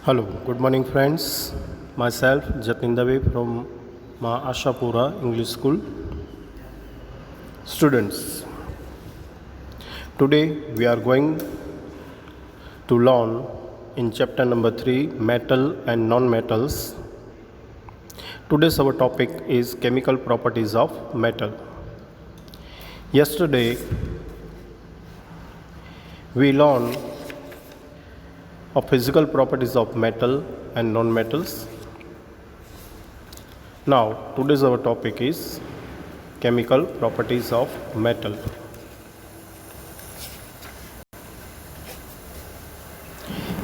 Hello, good morning, friends. Myself, Jatin Dave from Ma Ashapura English School. Students, today we are going to learn in chapter number 3 metal and non-metals. Today's our topic is chemical properties of metal. Yesterday we learned of physical properties of metal and non-metals. Now today's our topic is chemical properties of metal.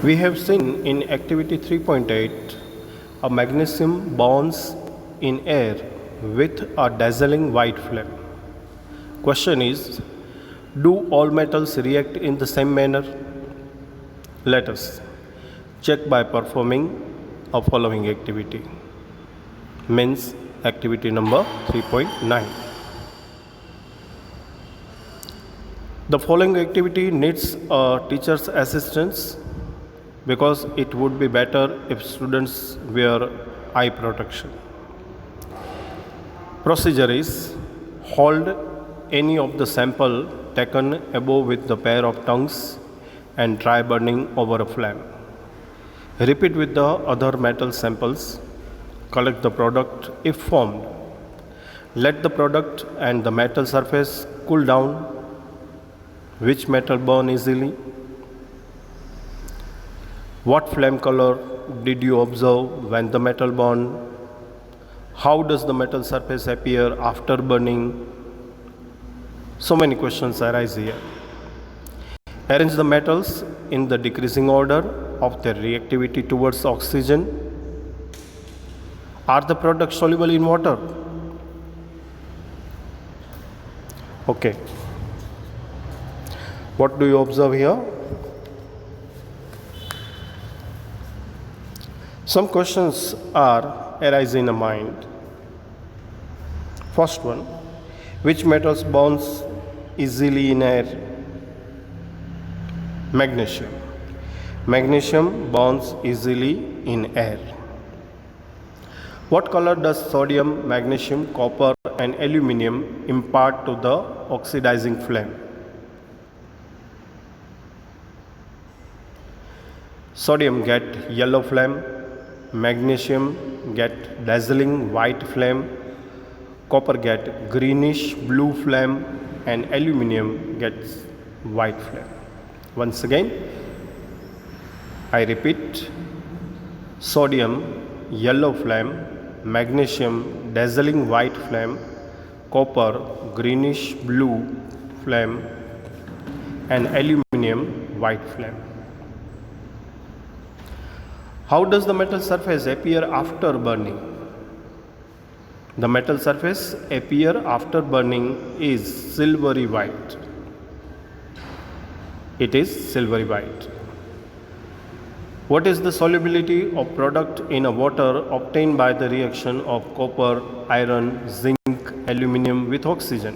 We have seen in activity 3.8 a magnesium burns in air with a dazzling white flame. Question is, do all metals react in the same manner? Let us check by performing a following activity. Means activity number 3.9. The following activity needs a teacher's assistance because it would be better if students wear eye protection. Procedure is, hold any of the sample taken above with the pair of tongues and try burning over a flame. Repeat with the other metal samples. Collect the product if formed. Let the product and the metal surface cool down. Which metal burn easily? What flame color did you observe when the metal burned? How does the metal surface appear after burning? So many questions arise here. Arrange the metals in the decreasing order of their reactivity towards oxygen. Are the products soluble in water? Okay. What do you observe here? Some questions are arise in the mind. First one, which metals burns easily in air? Magnesium. Magnesium burns easily in air. What color does sodium, magnesium, copper and aluminium impart to the oxidizing flame? Sodium get yellow flame, magnesium get dazzling white flame, copper get greenish blue flame and aluminium gets white flame. Once again, I repeat, sodium, yellow flame, magnesium, dazzling white flame, copper, greenish blue flame, and aluminium, white flame. How does the metal surface appear after burning? The metal surface appear after burning is silvery white. It is silvery white. What is the solubility of product in a water obtained by the reaction of copper, iron, zinc, aluminium with oxygen?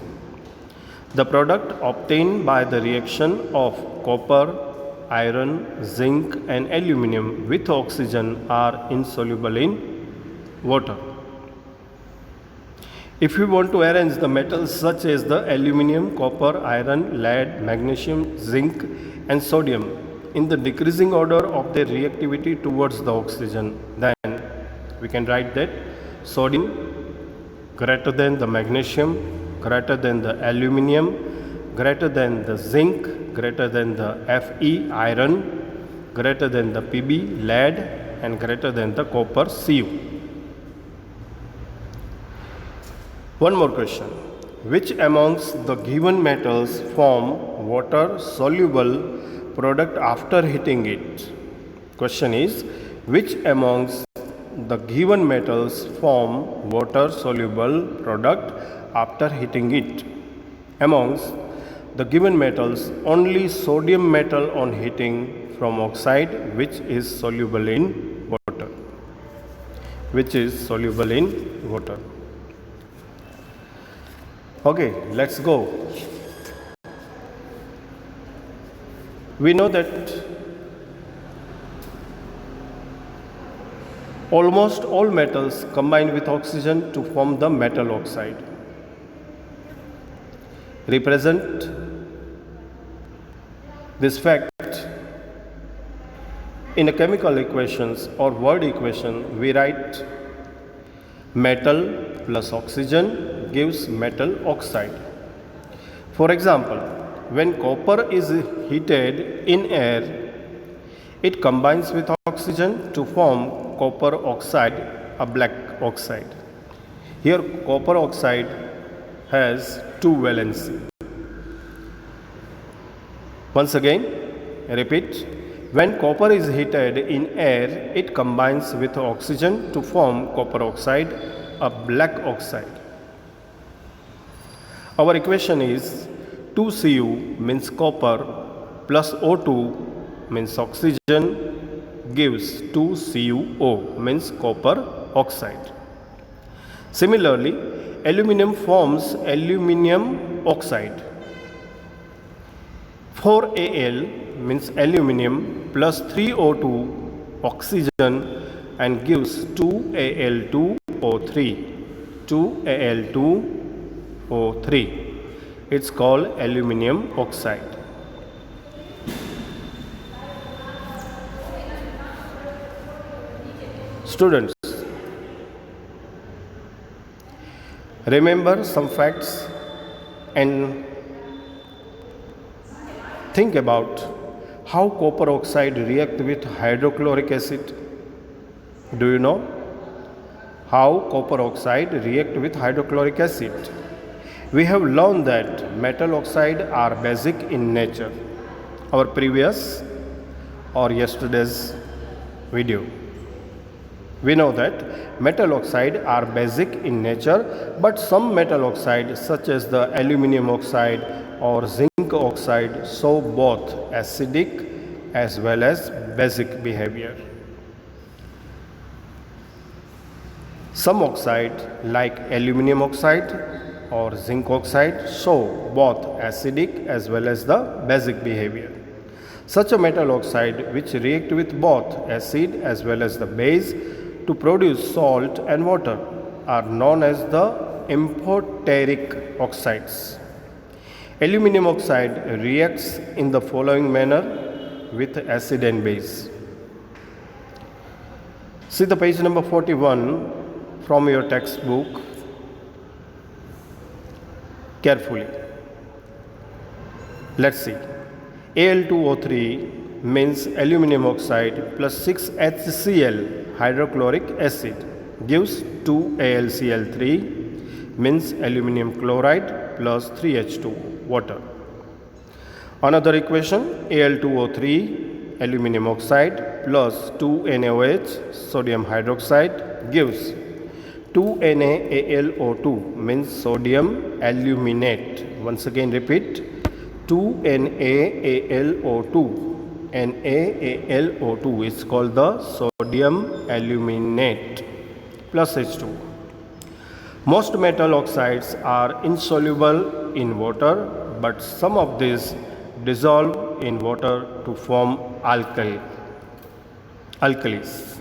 The product obtained by the reaction of copper, iron, zinc and aluminium with oxygen are insoluble in water. If we want to arrange the metals such as the aluminium, copper, iron, lead, magnesium, zinc and sodium in the decreasing order of their reactivity towards the oxygen, then we can write that sodium greater than the magnesium, greater than the aluminium, greater than the zinc, greater than the Fe, iron, greater than the Pb, lead and greater than the copper, Cu. One more question. Which amongst the given metals form water soluble product after heating it? Question is, which amongst the given metals form water soluble product after heating it? Amongst the given metals, only sodium metal on heating from oxide which is soluble in water. Which is soluble in water. Okay, let's go. We know that Almost all metals combine with oxygen to form the metal oxide. Represent this fact in a chemical equations or word equation. We write metal plus oxygen gives metal oxide. For example, when copper is heated in air, it combines with oxygen to form copper oxide, a black oxide. Here copper oxide has two valency. Once again, repeat. When copper is heated in air, it combines with oxygen to form copper oxide, a black oxide. Our equation is 2Cu means copper plus O2 means oxygen gives 2CuO means copper oxide. Similarly, aluminum forms aluminum oxide. 4Al means aluminum plus 3O2 oxygen and gives 2Al2O3. 2Al2O3. It's called aluminum oxide. Students, remember some facts and think about how copper oxide react with hydrochloric acid. Do you know how copper oxide react with hydrochloric acid? We have learned that metal oxide are basic in nature. Our previous or yesterday's video. We know that metal oxide are basic in nature, but some metal oxide such as the aluminum oxide or zinc oxide show both acidic as well as basic behavior. Some oxide like aluminum oxide or zinc oxide show both acidic as well as the basic behavior. Such a metal oxide which react with both acid as well as the base to produce salt and water are known as the amphoteric oxides. Aluminum oxide reacts in the following manner with acid and base. See the page number 41 from your textbook carefully. Let's see. Al2O3 means aluminum oxide plus 6HCl hydrochloric acid gives 2AlCl3 means aluminum chloride plus 3H2 water. Another equation, Al2O3 aluminum oxide plus 2NaOH sodium hydroxide gives 2NaAlO2 means sodium aluminate. Once again repeat, 2NaAlO2. NaAlO2 is called the sodium aluminate plus H2. Most metal oxides are insoluble in water, but some of these dissolve in water to form alkalis.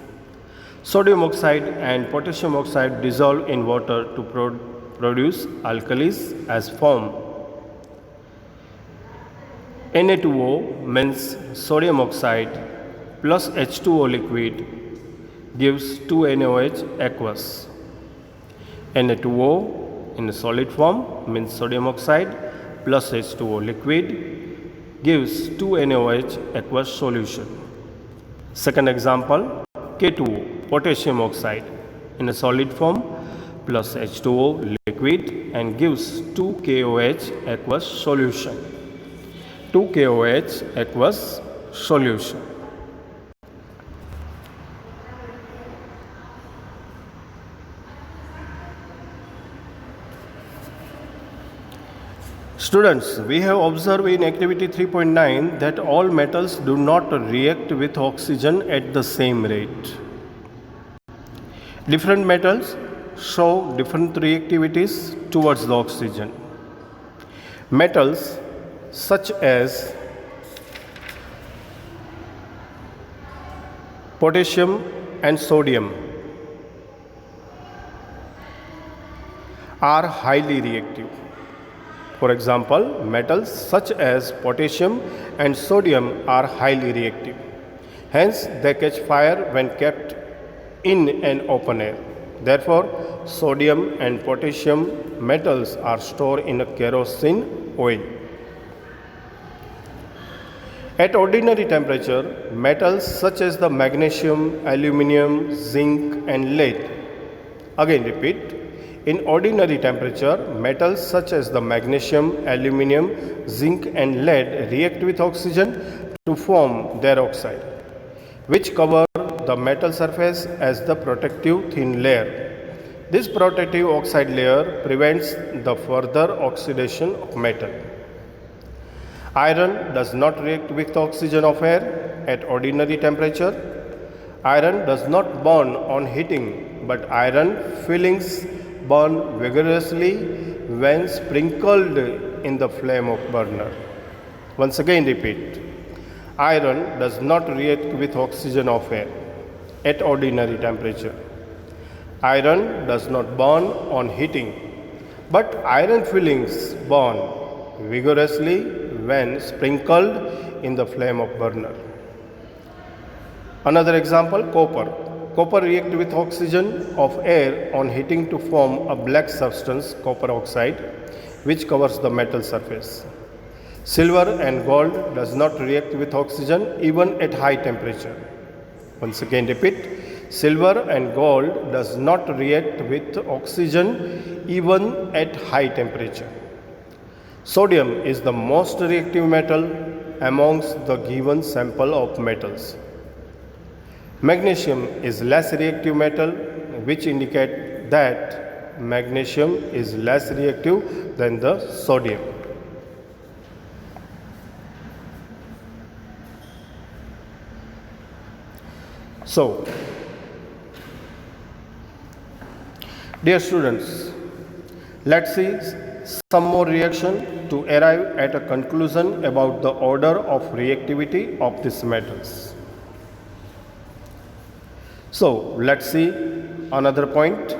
Sodium oxide and potassium oxide dissolve in water to produce alkalis as form. Na2O means sodium oxide plus H2O liquid gives 2NaOH aqueous. Na2O in a solid form means sodium oxide plus H2O liquid gives 2NaOH aqueous solution. Second example, K2O potassium oxide in a solid form plus H2O liquid and gives 2KOH aqueous solution. 2KOH aqueous solution. Students, we have observed in activity 3.9 that all metals do not react with oxygen at the same rate. Different metals show different reactivities towards the oxygen. Metals such as potassium and sodium are highly reactive. For example, metals such as potassium and sodium are highly reactive. Hence, they catch fire when kept in an open air. Therefore, sodium and potassium metals are stored in a kerosene oil. At ordinary temperature, metals such as the magnesium, aluminum, zinc and lead. Again repeat. In ordinary temperature, metals such as the magnesium, aluminum, zinc and lead react with oxygen to form their oxide, which cover the metal surface as the protective thin layer. This protective oxide layer prevents the further oxidation of metal. Iron does not react with oxygen of air at ordinary temperature. Iron does not burn on heating, but iron filings burn vigorously when sprinkled in the flame of burner. Once again repeat. Iron does not react with oxygen of air at ordinary temperature. Iron does not burn on heating, but iron filings burn vigorously when sprinkled in the flame of burner. Another example, copper. Copper reacts with oxygen of air on heating to form a black substance, copper oxide, which covers the metal surface. Silver and gold does not react with oxygen even at high temperature. Once again repeat. Silver and gold does not react with oxygen even at high temperature. Sodium is the most reactive metal amongst the given sample of metals. Magnesium is less reactive metal, which indicate that magnesium is less reactive than the sodium. So, dear students, let's see some more reaction to arrive at a conclusion about the order of reactivity of these metals. So, let's see another point.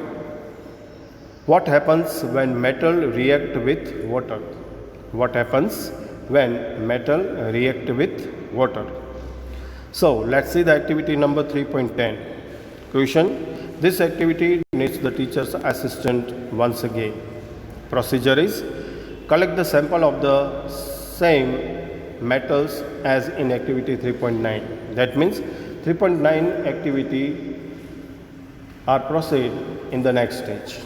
What happens when metal react with water? What happens when metal react with water? So, let's see the activity number 3.10. Question. This activity needs the teacher's assistant once again. Procedure is collect the sample of the same metals as in activity 3.9. That means 3.9 activity are proceed in the next stage.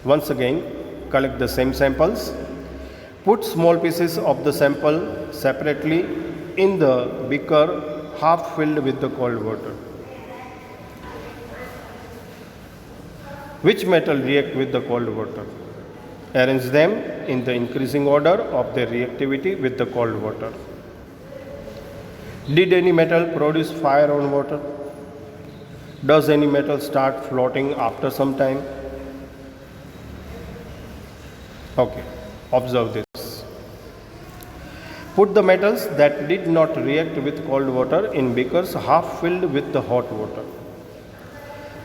Once again, collect the same samples. Put small pieces of the sample separately in the beaker half filled with the cold water. Which metal react with the cold water? Arrange them in the increasing order of their reactivity with the cold water. Did any metal produce fire on water? Does any metal start floating after some time? Okay, observe this. Put the metals that did not react with cold water in beakers half filled with the hot water.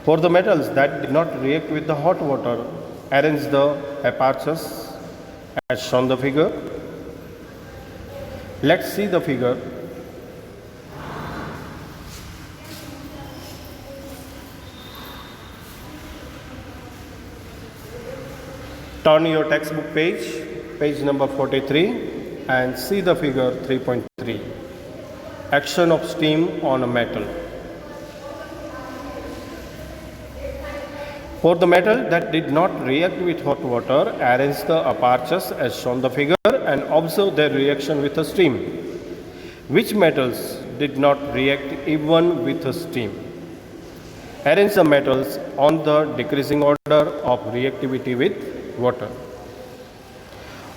For the metals that did not react with the hot water, arrange the apertures as shown the figure. Let's see the figure. Turn your textbook page number 43 and see the figure 3.3. Action of steam on a metal. For the metal that did not react with hot water, arrange the apertures as shown the figure and observe their reaction with a steam. Which metals did not react even with a steam? Arrange the metals on the decreasing order of reactivity with water.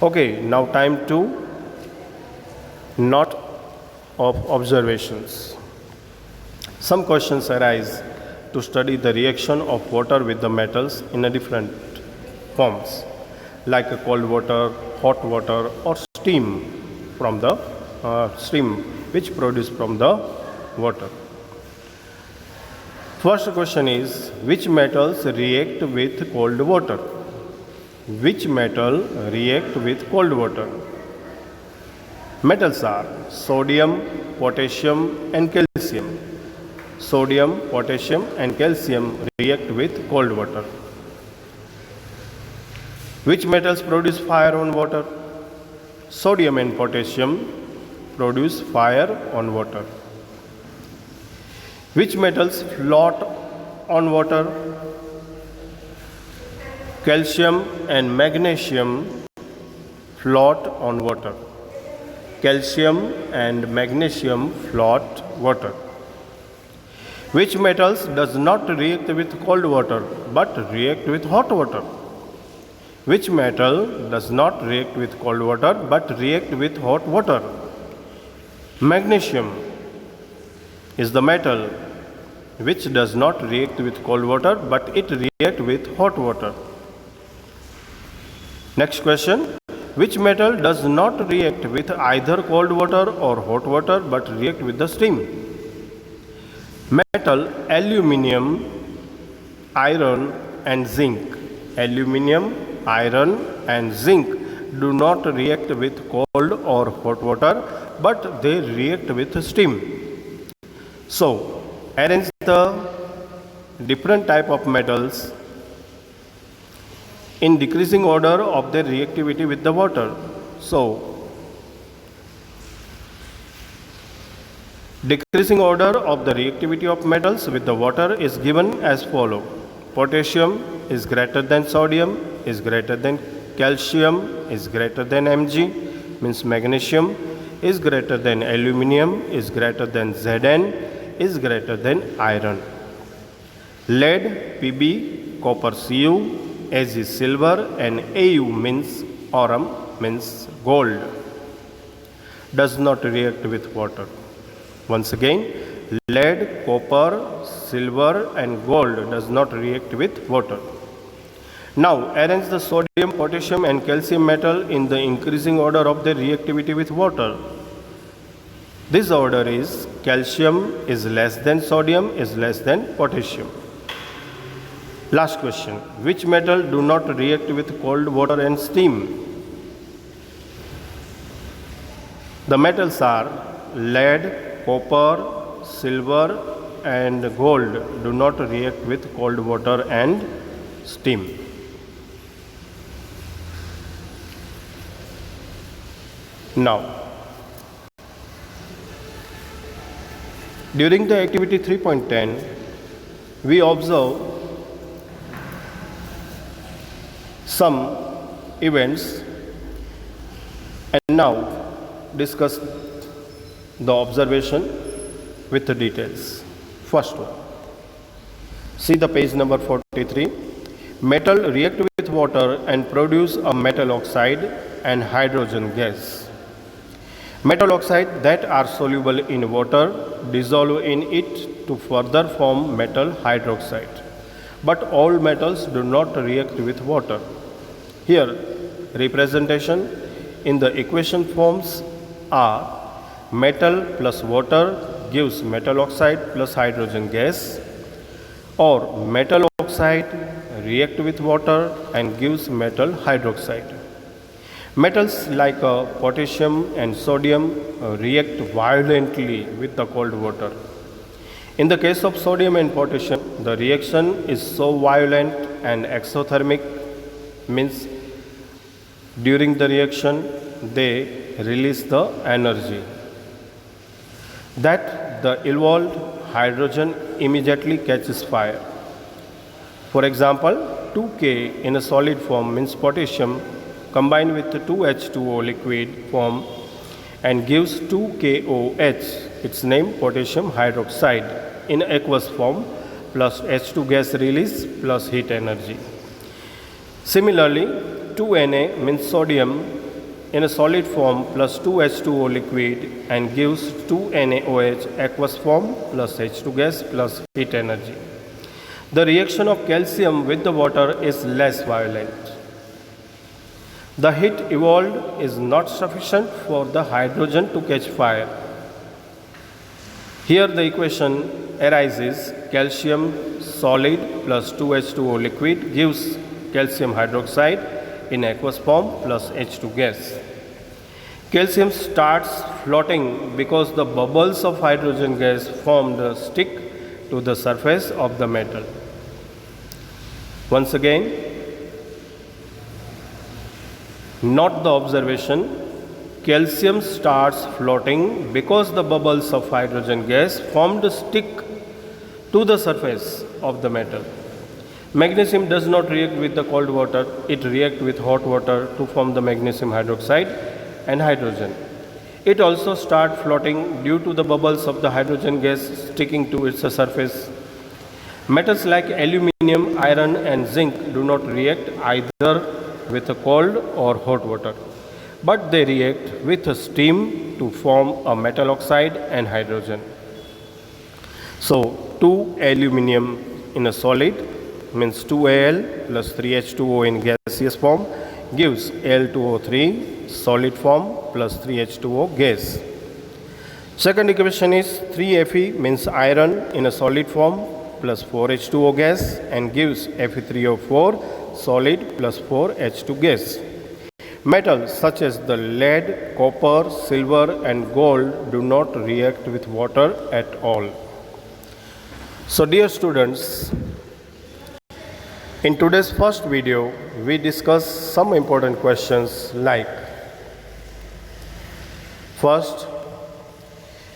Okay, now time to note of observations. Some questions arise to study the reaction of water with the metals in a different forms, like a cold water, hot water, or steam from the steam which produced from the water. First question is, which metals react with cold water? Which metal react with cold water? Metals are sodium, potassium and calcium. Sodium, potassium and calcium react with cold water. Which metals produce fire on water? Sodium and potassium produce fire on water. Which metals float on water? Calcium and magnesium float on water. Calcium and magnesium float water. Which metals does not react with cold water but react with hot water? Which metal does not react with cold water but react with hot water? Magnesium is the metal which does not react with cold water but it reacts with hot water. Next question. Which metal does not react with either cold water or hot water but react with the steam? Metal aluminium, iron and zinc. Aluminium, iron and zinc do not react with cold or hot water but they react with steam. So, arrange the different type of metals in decreasing order of their reactivity with the water. So, decreasing order of the reactivity of metals with the water is given as follow. Potassium is greater than sodium, is greater than calcium, is greater than Mg, means magnesium, is greater than aluminium, is greater than Zn, is greater than iron. Lead, Pb, copper, Cu, Ag is silver and Au means aurum means gold. Does not react with water. Once again, lead, copper, silver and gold does not react with water. Now arrange the sodium, potassium and calcium metal in the increasing order of their reactivity with water. This order is calcium is less than sodium is less than potassium. Last question. Which metal do not react with cold water and steam? The metals are lead, copper, silver and gold do not react with cold water and steam. Now, during the activity 3.10, we observe some events and now discuss the observation with the details. First one, see the page number 43. Metal react with water and produce a metal oxide and hydrogen gas. Metal oxide that are soluble in water dissolve in it to further form metal hydroxide. But all metals do not react with water. Here, representation in the equation forms are metal plus water gives metal oxide plus hydrogen gas, or metal oxide react with water and gives metal hydroxide. Metals like potassium and sodium react violently with the cold water. In the case of sodium and potassium, the reaction is so violent and exothermic, means during the reaction they release the energy that the involved hydrogen immediately catches fire. For example, 2K in a solid form means potassium combined with 2H2O liquid form and gives 2KOH, its name potassium hydroxide, in aqueous form plus H2 gas release plus heat energy. Similarly, 2Na means sodium in a solid form plus 2H2O liquid and gives 2NaOH aqueous form plus H2 gas plus heat energy. The reaction of calcium with the water is less violent. The heat evolved is not sufficient for the hydrogen to catch fire. Here the equation arises calcium solid plus 2H2O liquid gives calcium hydroxide in aqueous form plus H2 gas. Calcium starts floating because the bubbles of hydrogen gas formed stick to the surface of the metal. Once again, note the observation. Calcium starts floating because the bubbles of hydrogen gas formed stick to the surface of the metal. Magnesium does not react with the cold water, it reacts with hot water to form the magnesium hydroxide and hydrogen. It also starts floating due to the bubbles of the hydrogen gas sticking to its surface. Metals like aluminium, iron and zinc do not react either with a cold or hot water, but they react with a steam to form a metal oxide and hydrogen. So 2 aluminium in a solid means 2Al plus 3H2O in gaseous form gives Al2O3 solid form plus 3H2O gas. Second equation is 3Fe means iron in a solid form plus 4H2O gas and gives Fe3O4 solid plus 4H2 gas. Metals such as the lead, copper, silver and gold do not react with water at all. So dear students, in today's first video, we discuss some important questions like: first,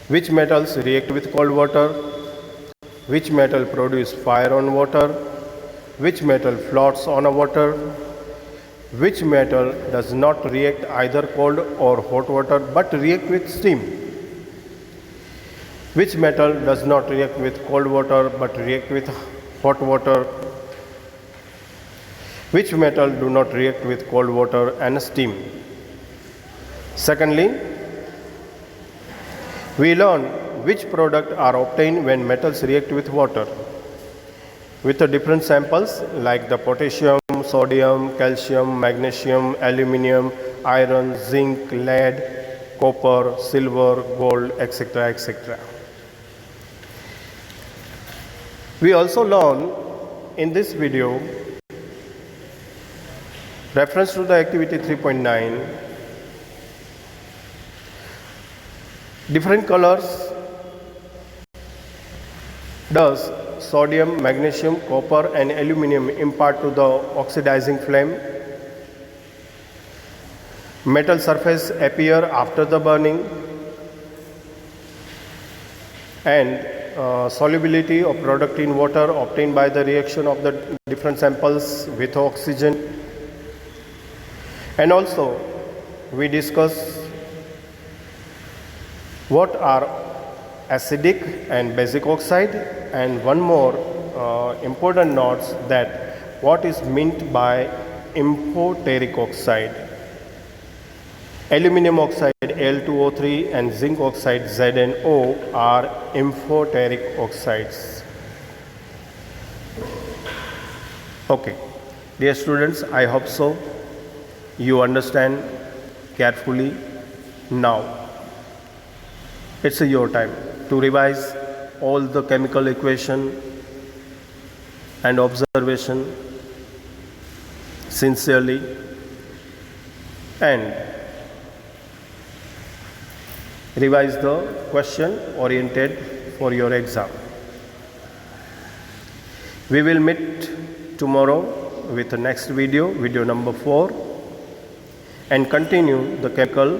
which metals react with cold water? Which metal produce fire on water? Which metal floats on a water? Which metal does not react either cold or hot water but react with steam? Which metal does not react with cold water but react with hot water? Which metal do not react with cold water and steam? Secondly, we learn which products are obtained when metals react with water. With the different samples like the potassium, sodium, calcium, magnesium, aluminium, iron, zinc, lead, copper, silver, gold, etc. etc. We also learn in this video reference to the activity 3.9, different colors does sodium, magnesium, copper and aluminium impart to the oxidizing flame. Metal surface appear after the burning, and solubility of product in water obtained by the reaction of the different samples with oxygen. And also we discuss what are acidic and basic oxide, and one more important notes that what is meant by amphoteric oxide. Aluminium oxide Al2O3 and zinc oxide ZnO are amphoteric oxides. Okay, dear students, I hope so you understand carefully now. It's your time to revise all the chemical equation and observation sincerely and revise the question oriented for your exam. We will meet tomorrow with the next video, video number 4, and continue the chemical